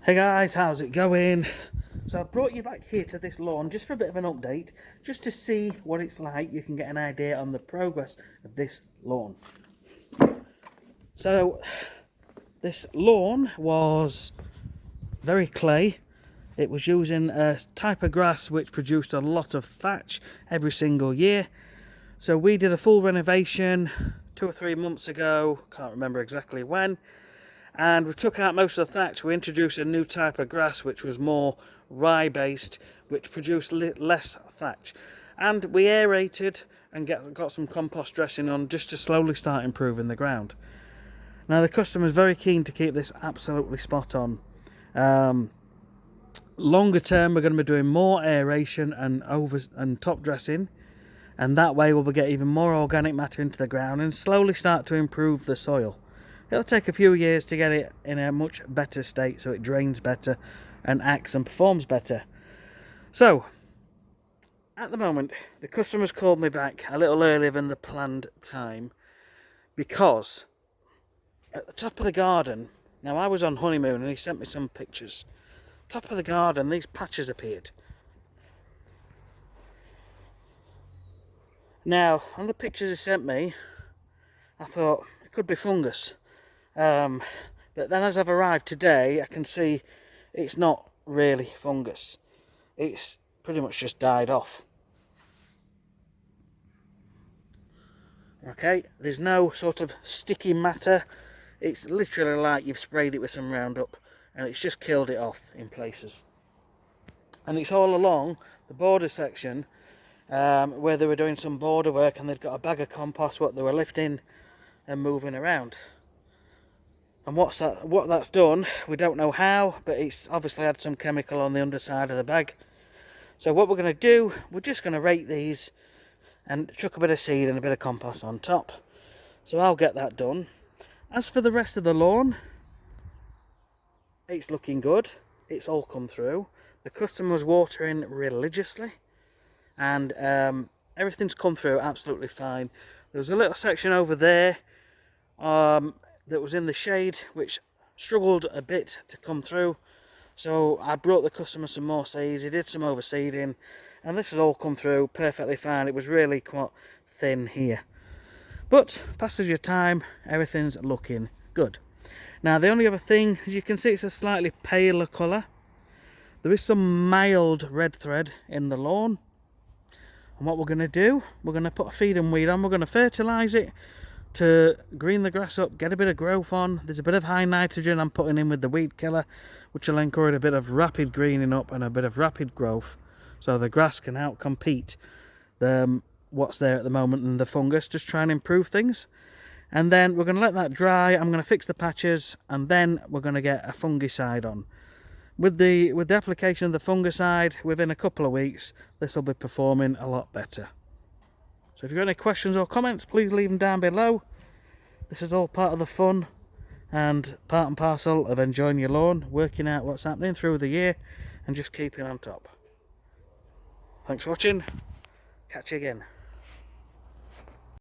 Hey guys, how's it going? So I brought you back here to this lawn just for a bit of an update, just to see what it's like. You can get an idea on the progress of this lawn. So this lawn was very clay. It was using a type of grass which produced a lot of thatch every single year. So we did a full renovation 2 or 3 months ago, can't remember exactly when. And we took out most of the thatch. We introduced a new type of grass which was more rye based, which produced less thatch, and we aerated and got some compost dressing on just to slowly start improving the ground. Now the customer is very keen to keep this absolutely spot on. Longer term we're going to be doing more aeration and top dressing, and that way we'll get even more organic matter into the ground and slowly start to improve the soil. It'll take a few years to get it in a much better state so it drains better and acts and performs better. So, at the moment, the customer's called me back a little earlier than the planned time because at the top of the garden, now I was on honeymoon and he sent me some pictures. Top of the garden, these patches appeared. Now, on the pictures he sent me, I thought it could be fungus. But then as I've arrived today, I can see it's not really fungus. It's pretty much just died off. Okay, there's no sort of sticky matter. It's literally like you've sprayed it with some Roundup and it's just killed it off in places. And it's all along the border section where they were doing some border work and they'd got a bag of compost what they were lifting and moving around. And what that's done, we don't know how, but it's obviously had some chemical on the underside of the bag. So what we're going to do, we're just going to rake these and chuck a bit of seed and a bit of compost on top. So I'll get that done. As for the rest of the lawn, it's looking good. It's all come through. The customer was watering religiously, and everything's come through absolutely fine. There was a little section over there that was in the shade which struggled a bit to come through, so I brought the customer some more seeds. He did some overseeding and this has all come through perfectly fine. It was really quite thin here, but passage of time, everything's looking good. Now the only other thing, as you can see, it's a slightly paler colour. There is some mild red thread in the lawn, and what we're going to do, we're going to put a feed and weed on. We're going to fertilise it to green the grass up, get a bit of growth on. There's a bit of high nitrogen I'm putting in with the weed killer, which will encourage a bit of rapid greening up and a bit of rapid growth, so the grass can outcompete what's there at the moment and the fungus, just try and improve things. And then we're going to let that dry. I'm going to fix the patches and then we're going to get a fungicide on. With the application of the fungicide, within a couple of weeks this will be performing a lot better. So if you've got any questions or comments, please leave them down below. This is all part of the fun and part and parcel of enjoying your lawn, working out what's happening through the year and just keeping on top. Thanks for watching. Catch you again.